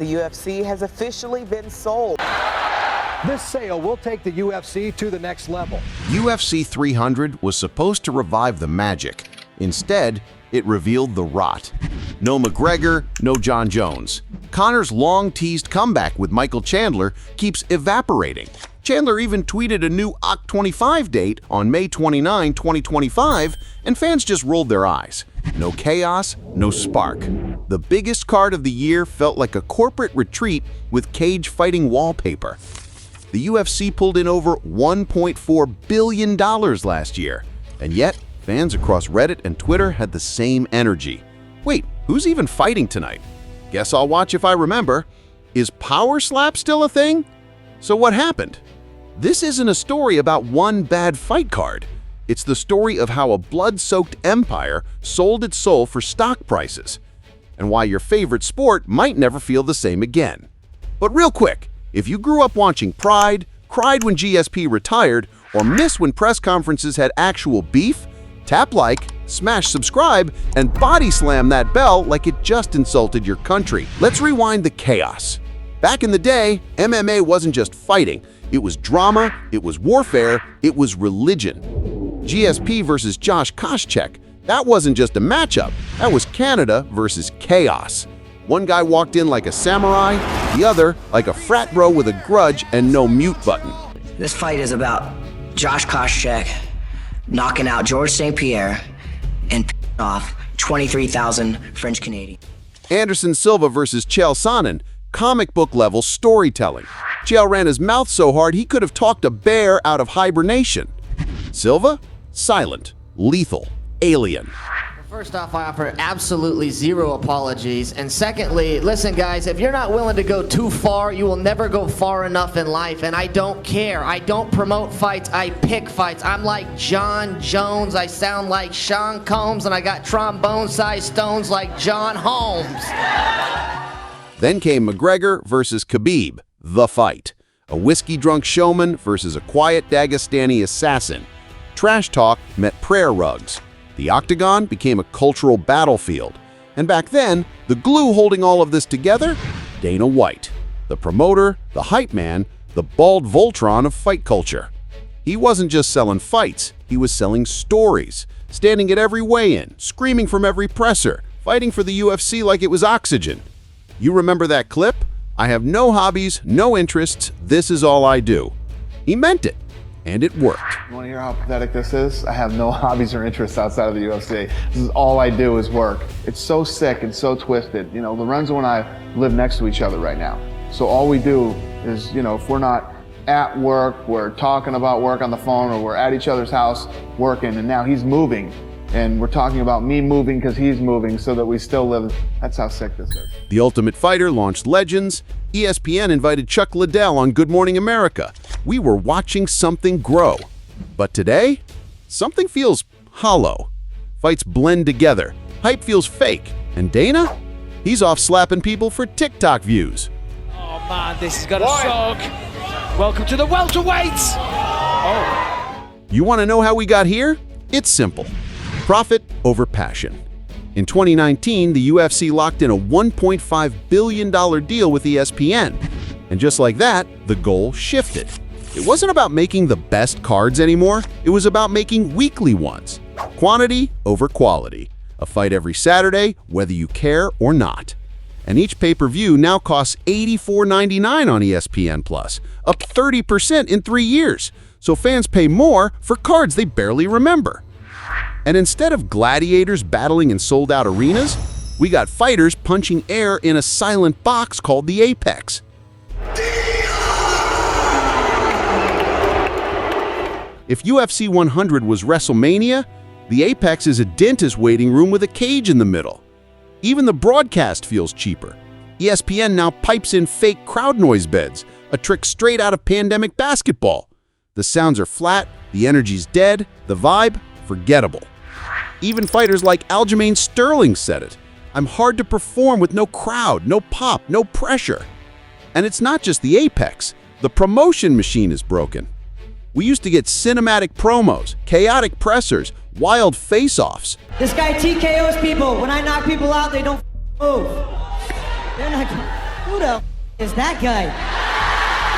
The UFC has officially been sold. This sale will take the UFC to the next level. UFC 300 was supposed to revive the magic. Instead, it revealed the rot. No McGregor, no Jon Jones. Conor's long-teased comeback with Michael Chandler keeps evaporating. Chandler even tweeted a new Oct 25 date on May 29, 2025, and fans just rolled their eyes. No chaos, no spark. The biggest card of the year felt like a corporate retreat with cage fighting wallpaper. The UFC pulled in over $1.4 billion last year, and yet fans across Reddit and Twitter had the same energy. Wait, who's even fighting tonight? Guess I'll watch if I remember. Is Power Slap still a thing? So what happened? This isn't a story about one bad fight card. It's the story of how a blood-soaked empire sold its soul for stock prices, and why your favorite sport might never feel the same again. But real quick, if you grew up watching Pride, cried when GSP retired, or missed when press conferences had actual beef, tap like, smash subscribe, and body slam that bell like it just insulted your country. Let's rewind the chaos. Back in the day, MMA wasn't just fighting. It was drama, it was warfare, it was religion. GSP versus Josh Koscheck, that wasn't just a matchup. That was Canada versus chaos. One guy walked in like a samurai, the other like a frat bro with a grudge and no mute button. This fight is about Josh Koscheck knocking out George St. Pierre and off 23,000 French Canadians. Anderson Silva versus Chael Sonnen, comic book level storytelling. Chael ran his mouth so hard he could have talked a bear out of hibernation. Silva? Silent, lethal, alien. First off, I offer absolutely zero apologies. And secondly, listen guys, if you're not willing to go too far, you will never go far enough in life. And I don't care. I don't promote fights, I pick fights. I'm like Jon Jones, I sound like Sean Combs, and I got trombone-sized stones like John Holmes. Then came McGregor versus Khabib, the fight. A whiskey-drunk showman versus a quiet Dagestani assassin. Trash talk met prayer rugs. The octagon became a cultural battlefield. And back then, the glue holding all of this together? Dana White. The promoter, the hype man, the bald Voltron of fight culture. He wasn't just selling fights, he was selling stories. Standing at every weigh-in, screaming from every presser, fighting for the UFC like it was oxygen. You remember that clip? I have no hobbies, no interests, this is all I do. He meant it, and it worked. You want to hear how pathetic this is? I have no hobbies or interests outside of the UFC. This is all I do is work. It's so sick and so twisted. You know, Lorenzo and I live next to each other right now. So all we do is, you know, if we're not at work, we're talking about work on the phone, or we're at each other's house working, and now he's moving. And we're talking about me moving because he's moving so that we still live. That's how sick this is. The Ultimate Fighter launched Legends. ESPN invited Chuck Liddell on Good Morning America. We were watching something grow. But today, something feels hollow. Fights blend together. Hype feels fake. And Dana? He's off slapping people for TikTok views. Oh man, this is gonna suck. Welcome to the welterweights. Oh. You want to know how we got here? It's simple. Profit over passion. In 2019, the UFC locked in a $1.5 billion deal with ESPN. And just like that, the goal shifted. It wasn't about making the best cards anymore. It was about making weekly ones. Quantity over quality. A fight every Saturday, whether you care or not. And each pay-per-view now costs $84.99 on ESPN+, up 30% in 3 years. So fans pay more for cards they barely remember. And instead of gladiators battling in sold-out arenas, we got fighters punching air in a silent box called the Apex. If UFC 100 was WrestleMania, the Apex is a dentist waiting room with a cage in the middle. Even the broadcast feels cheaper. ESPN now pipes in fake crowd noise beds, a trick straight out of pandemic basketball. The sounds are flat, the energy's dead, the vibe forgettable. Even fighters like Aljamain Sterling said it. I'm hard to perform with no crowd, no pop, no pressure. And it's not just the Apex. The promotion machine is broken. We used to get cinematic promos, chaotic pressers, wild face-offs. This guy TKOs people. When I knock people out, they don't move. Who the f- is that guy?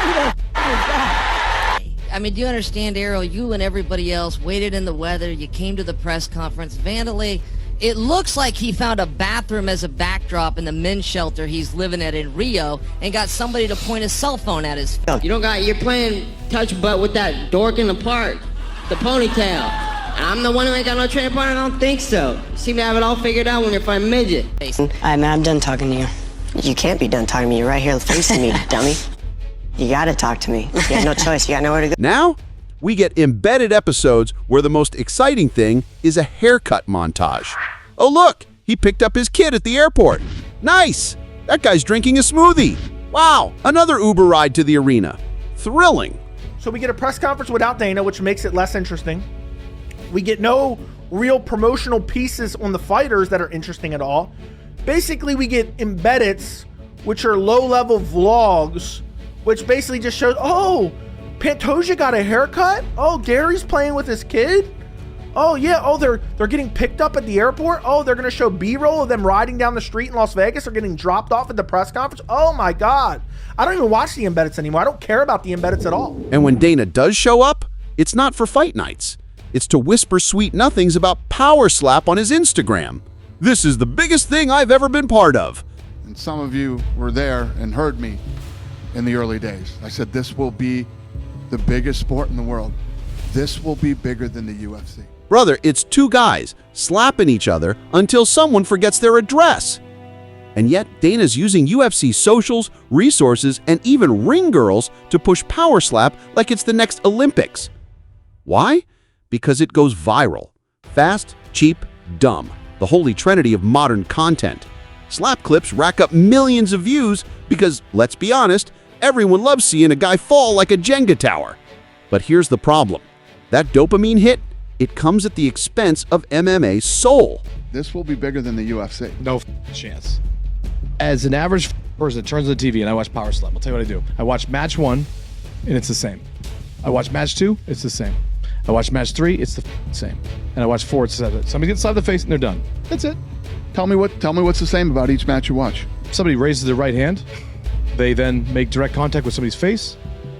Who the f- is that? I mean, do you understand, Errol? You and everybody else waited in the weather. You came to the press conference. Vandalay, it looks like he found a bathroom as a backdrop in the men's shelter he's living at in Rio and got somebody to point his cell phone at his. You're playing touch butt with that dork in the park, the ponytail. I'm the one who ain't got no training partner. I don't think so. You seem to have it all figured out when you're fighting midget. All right, man, I'm done talking to you. You can't be done talking to me. You're right here facing me, dummy. You gotta talk to me. You have no choice. You got nowhere to go. Now, we get embedded episodes where the most exciting thing is a haircut montage. Oh look, he picked up his kid at the airport. Nice! That guy's drinking a smoothie. Wow, another Uber ride to the arena. Thrilling. So we get a press conference without Dana, which makes it less interesting. We get no real promotional pieces on the fighters that are interesting at all. Basically, we get embeddeds, which are low-level vlogs, which basically just shows, oh, Pantoja got a haircut? Oh, Gary's playing with his kid? Oh, yeah, oh, they're getting picked up at the airport? Oh, they're going to show B-roll of them riding down the street in Las Vegas or getting dropped off at the press conference? Oh, my God. I don't even watch the embeddeds anymore. I don't care about the embeddeds at all. And when Dana does show up, it's not for fight nights. It's to whisper sweet nothings about Power Slap on his Instagram. This is the biggest thing I've ever been part of. And some of you were there and heard me in the early days. I said, this will be the biggest sport in the world. This will be bigger than the UFC. Brother, it's two guys slapping each other until someone forgets their address. And yet, Dana's using UFC socials, resources, and even ring girls to push Power Slap like it's the next Olympics. Why? Because it goes viral. Fast, cheap, dumb. The holy trinity of modern content. Slap clips rack up millions of views because, let's be honest, everyone loves seeing a guy fall like a Jenga tower. But here's the problem. That dopamine hit, it comes at the expense of MMA's soul. This will be bigger than the UFC. No chance. As an average person that turns on the TV and I watch Power Slap, I'll tell you what I do. I watch match 1, and it's the same. I watch match 2, it's the same. I watch match 3, it's the same. And I watch 4, it's the same. Somebody gets slapped in the face and they're done. That's it. Tell me what's the same about each match you watch. Somebody raises their right hand, they then make direct contact with somebody's face,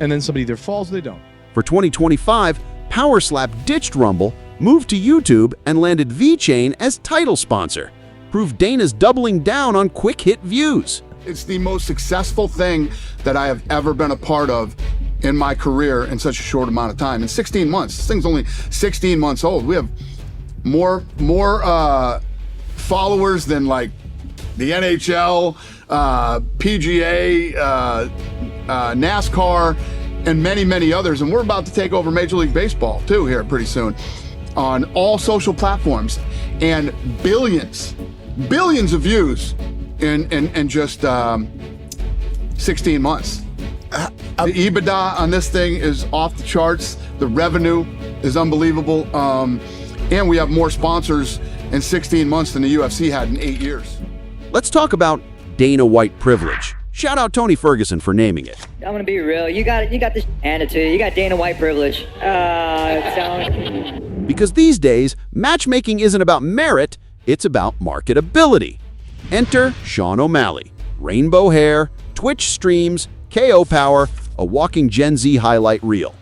and then somebody either falls or they don't. For 2025, Power Slap ditched Rumble, moved to YouTube, and landed VeChain as title sponsor. Proof Dana's doubling down on quick hit views. It's the most successful thing that I have ever been a part of in my career in such a short amount of time. In 16 months, this thing's only 16 months old. We have more followers than like the NHL, PGA, NASCAR, and many, many others. And we're about to take over Major League Baseball too here pretty soon on all social platforms, and billions of views in just 16 months. The EBITDA on this thing is off the charts. The revenue is unbelievable. And we have more sponsors in 16 months than the UFC had in 8 years. Let's talk about Dana White privilege. Shout out Tony Ferguson for naming it. I'm gonna be real. You got this attitude. You got Dana White privilege. Because these days, matchmaking isn't about merit, it's about marketability. Enter Sean O'Malley. Rainbow hair, Twitch streams, KO power, a walking Gen Z highlight reel.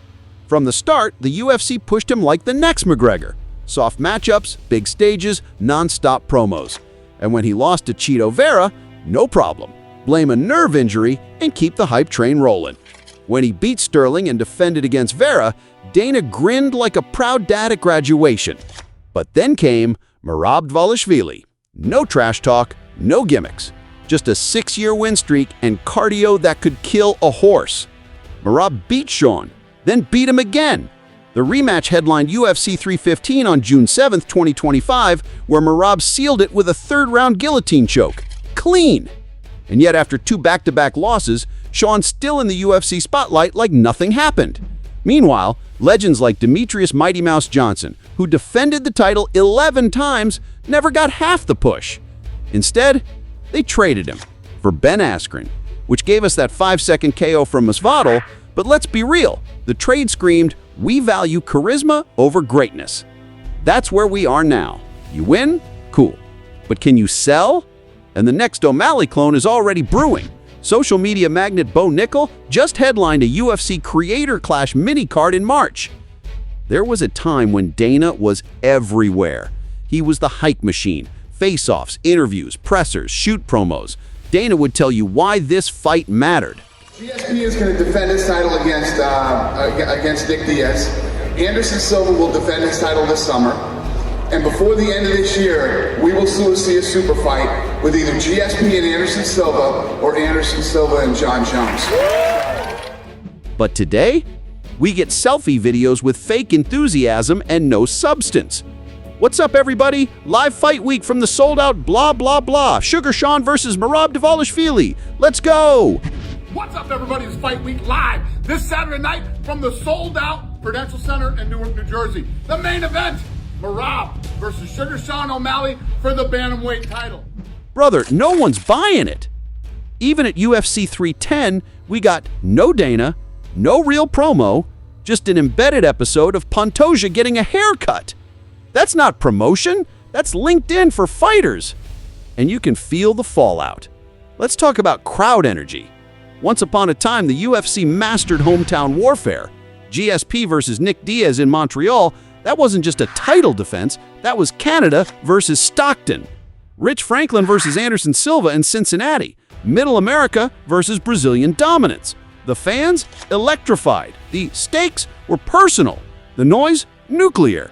From the start, the UFC pushed him like the next McGregor. Soft matchups, big stages, non-stop promos. And when he lost to Chito Vera, no problem. Blame a nerve injury and keep the hype train rolling. When he beat Sterling and defended against Vera, Dana grinned like a proud dad at graduation. But then came Merab Dvalishvili. No trash talk, no gimmicks. Just a 6-year win streak and cardio that could kill a horse. Merab beat Sean, then beat him again. The rematch headlined UFC 315 on June 7, 2025, where Merab sealed it with a third-round guillotine choke. Clean! And yet after 2 back-to-back losses, Sean's still in the UFC spotlight like nothing happened. Meanwhile, legends like Demetrius Mighty Mouse Johnson, who defended the title 11 times, never got half the push. Instead, they traded him for Ben Askren, which gave us that 5-second KO from Masvidal, but let's be real, the trade screamed, "We value charisma over greatness." That's where we are now. You win? Cool. But can you sell? And the next O'Malley clone is already brewing. Social media magnate Bo Nickel just headlined a UFC Creator Clash mini-card in March. There was a time when Dana was everywhere. He was the hike machine, face-offs, interviews, pressers, shoot promos. Dana would tell you why this fight mattered. GSP is going to defend his title against Nick Diaz. Anderson Silva will defend his title this summer. And before the end of this year, we will see a super fight with either GSP and Anderson Silva or Anderson Silva and Jon Jones. But today, we get selfie videos with fake enthusiasm and no substance. What's up, everybody? Live fight week from the sold-out blah blah blah. Sugar Sean versus Merab Dvalishvili. Let's go! What's up, everybody? It's Fight Week live this Saturday night from the sold-out Prudential Center in Newark, New Jersey. The main event, Merab versus Sugar Sean O'Malley for the bantamweight title. Brother, no one's buying it. Even at UFC 310, we got no Dana, no real promo, just an embedded episode of Pantoja getting a haircut. That's not promotion, that's LinkedIn for fighters. And you can feel the fallout. Let's talk about crowd energy. Once upon a time, the UFC mastered hometown warfare. GSP versus Nick Diaz in Montreal, that wasn't just a title defense, that was Canada versus Stockton. Rich Franklin versus Anderson Silva in Cincinnati. Middle America versus Brazilian dominance. The fans, electrified. The stakes were personal. The noise, nuclear.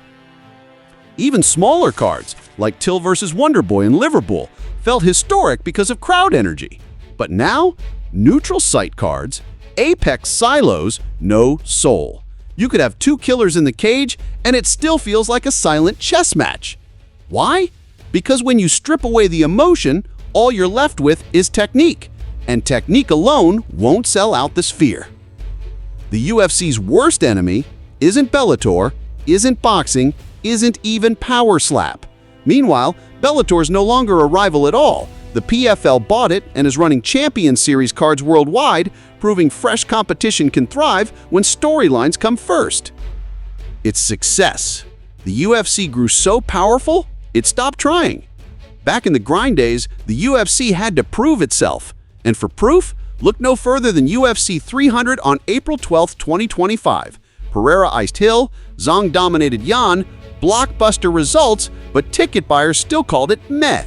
Even smaller cards, like Till versus Wonderboy in Liverpool, felt historic because of crowd energy. But now, neutral site cards, apex silos, no soul. You could have two killers in the cage, and it still feels like a silent chess match. Why? Because when you strip away the emotion, all you're left with is technique. And technique alone won't sell out the sphere. The UFC's worst enemy isn't Bellator, isn't boxing, isn't even Power Slap. Meanwhile, Bellator's no longer a rival at all. The PFL bought it and is running Champion Series cards worldwide, proving fresh competition can thrive when storylines come first. It's success. The UFC grew so powerful, it stopped trying. Back in the grind days, the UFC had to prove itself. And for proof, look no further than UFC 300 on April 12, 2025. Pereira iced Hill, Zhang dominated Yan, blockbuster results, but ticket buyers still called it meh.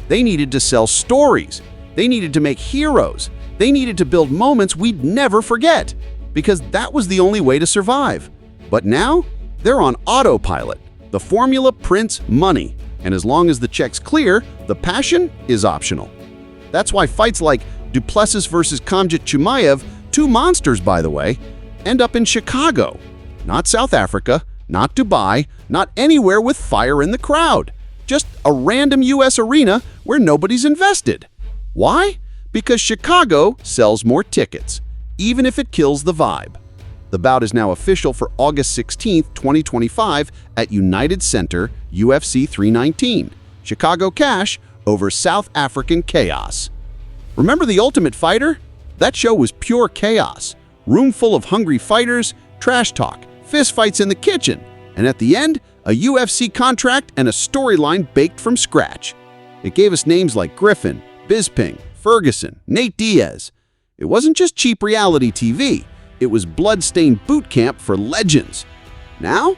They needed to sell stories. They needed to make heroes. They needed to build moments we'd never forget, because that was the only way to survive. But now, they're on autopilot. The formula prints money, and as long as the check's clear, the passion is optional. That's why fights like Duplessis versus Khamzat Chimaev, two monsters by the way, end up in Chicago. Not South Africa, not Dubai, not anywhere with fire in the crowd. Just a random US arena where nobody's invested. Why? Because Chicago sells more tickets, even if it kills the vibe. The bout is now official for August 16, 2025 at United Center, UFC 319. Chicago cash over South African chaos. Remember The Ultimate Fighter? That show was pure chaos. Room full of hungry fighters, trash talk, fistfights in the kitchen, and at the end, a UFC contract and a storyline baked from scratch. It gave us names like Griffin, Bisping, Ferguson, Nate Diaz. It wasn't just cheap reality TV. It was blood-stained boot camp for legends. Now,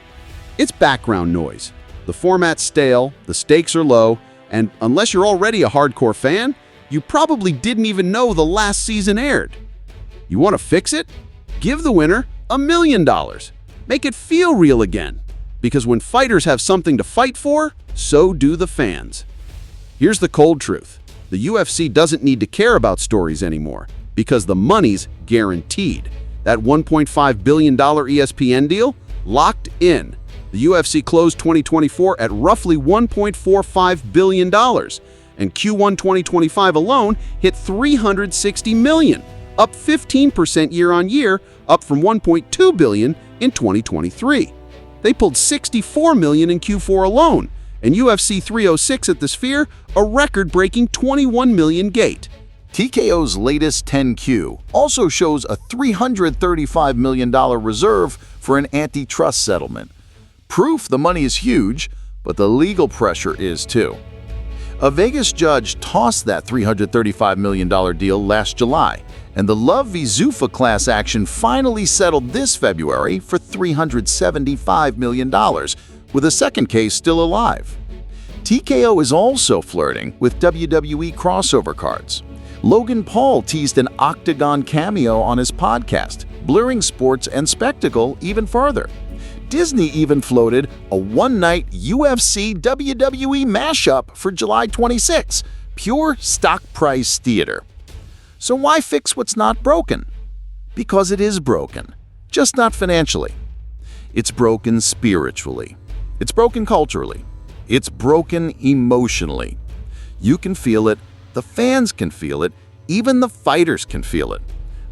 it's background noise. The format's stale, the stakes are low, and unless you're already a hardcore fan, you probably didn't even know the last season aired. You want to fix it? Give the winner $1 million. Make it feel real again. Because when fighters have something to fight for, so do the fans. Here's the cold truth. The UFC doesn't need to care about stories anymore because the money's guaranteed. That $1.5 billion ESPN deal? Locked in. The UFC closed 2024 at roughly $1.45 billion, and Q1 2025 alone hit $360 million, up 15% year-on-year, up from $1.2 billion in 2023. They pulled $64 million in Q4 alone, and UFC 306 at the Sphere, a record-breaking $21 million gate. TKO's latest 10Q also shows a $335 million reserve for an antitrust settlement. Proof the money is huge, but the legal pressure is too. A Vegas judge tossed that $335 million deal last July, and the Love v. Zuffa class action finally settled this February for $375 million, with a second case still alive. TKO is also flirting with WWE crossover cards. Logan Paul teased an Octagon cameo on his podcast, blurring sports and spectacle even further. Disney even floated a one-night UFC-WWE mashup for July 26, pure stock price theater. So why fix what's not broken? Because it is broken, just not financially. It's broken spiritually. It's broken culturally. It's broken emotionally. You can feel it, the fans can feel it, even the fighters can feel it.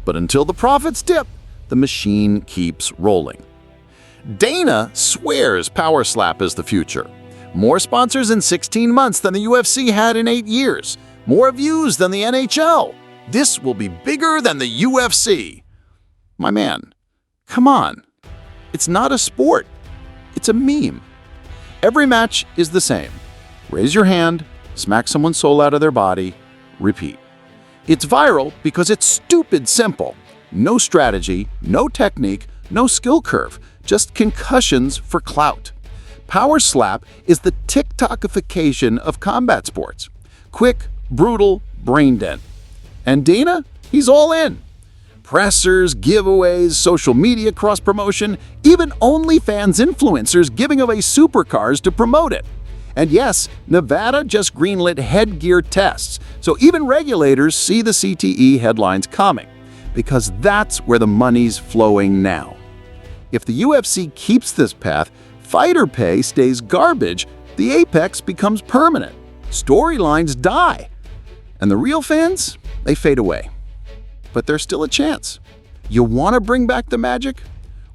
But until the profits dip, the machine keeps rolling. Dana swears Power Slap is the future. More sponsors in 16 months than the UFC had in 8 years. More views than the NHL. This will be bigger than the UFC. My man, come on. It's not a sport. It's a meme. Every match is the same. Raise your hand, smack someone's soul out of their body, repeat. It's viral because it's stupid simple. No strategy, no technique, no skill curve. Just concussions for clout. Power Slap is the TikTokification of combat sports. Quick, brutal, brain dead. And Dana, he's all in. Pressers, giveaways, social media cross-promotion, even OnlyFans influencers giving away supercars to promote it. And yes, Nevada just greenlit headgear tests, so even regulators see the CTE headlines coming, because that's where the money's flowing now. If the UFC keeps this path, fighter pay stays garbage, the apex becomes permanent, storylines die, and the real fans, they fade away. But there's still a chance. You want to bring back the magic?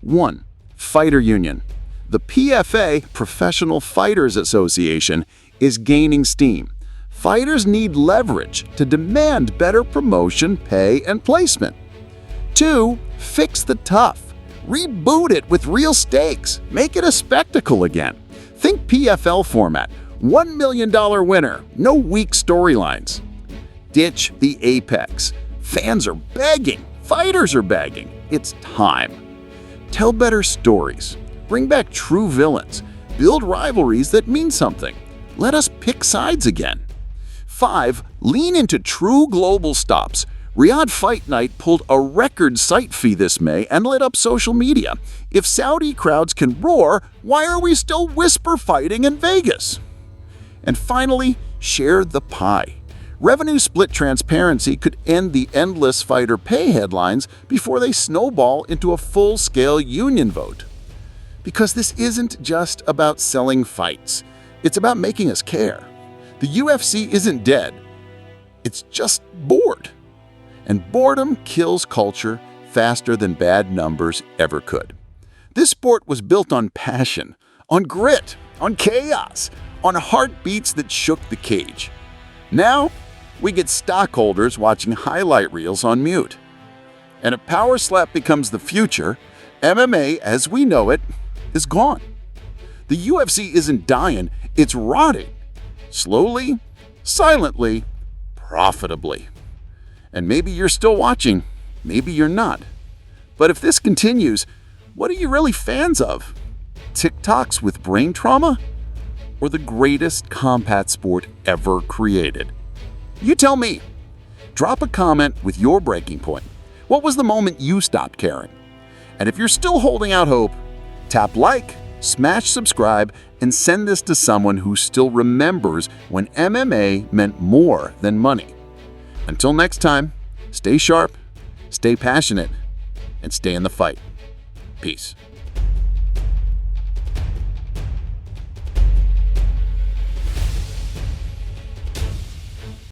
1. Fighter Union. The PFA, Professional Fighters Association, is gaining steam. Fighters need leverage to demand better promotion, pay, and placement. 2. Fix the tough. Reboot it with real stakes. Make it a spectacle again. Think PFL format. $1 million winner. No weak storylines. Ditch the apex. Fans are begging. Fighters are begging. It's time. Tell better stories. Bring back true villains. Build rivalries that mean something. Let us pick sides again. 5. Lean into true global stops. Riyadh Fight Night pulled a record site fee this May and lit up social media. If Saudi crowds can roar, why are we still whisper fighting in Vegas? And finally, share the pie. Revenue split transparency could end the endless fighter pay headlines before they snowball into a full-scale union vote. Because this isn't just about selling fights. It's about making us care. The UFC isn't dead. It's just bored. And boredom kills culture faster than bad numbers ever could. This sport was built on passion, on grit, on chaos, on heartbeats that shook the cage. Now, we get stockholders watching highlight reels on mute. And if Power Slap becomes the future, MMA as we know it is gone. The UFC isn't dying, it's rotting. Slowly, silently, profitably. And maybe you're still watching, maybe you're not. But if this continues, what are you really fans of? TikToks with brain trauma? Or the greatest combat sport ever created? You tell me. Drop a comment with your breaking point. What was the moment you stopped caring? And if you're still holding out hope, tap like, smash subscribe, and send this to someone who still remembers when MMA meant more than money. Until next time, stay sharp, stay passionate, and stay in the fight. Peace.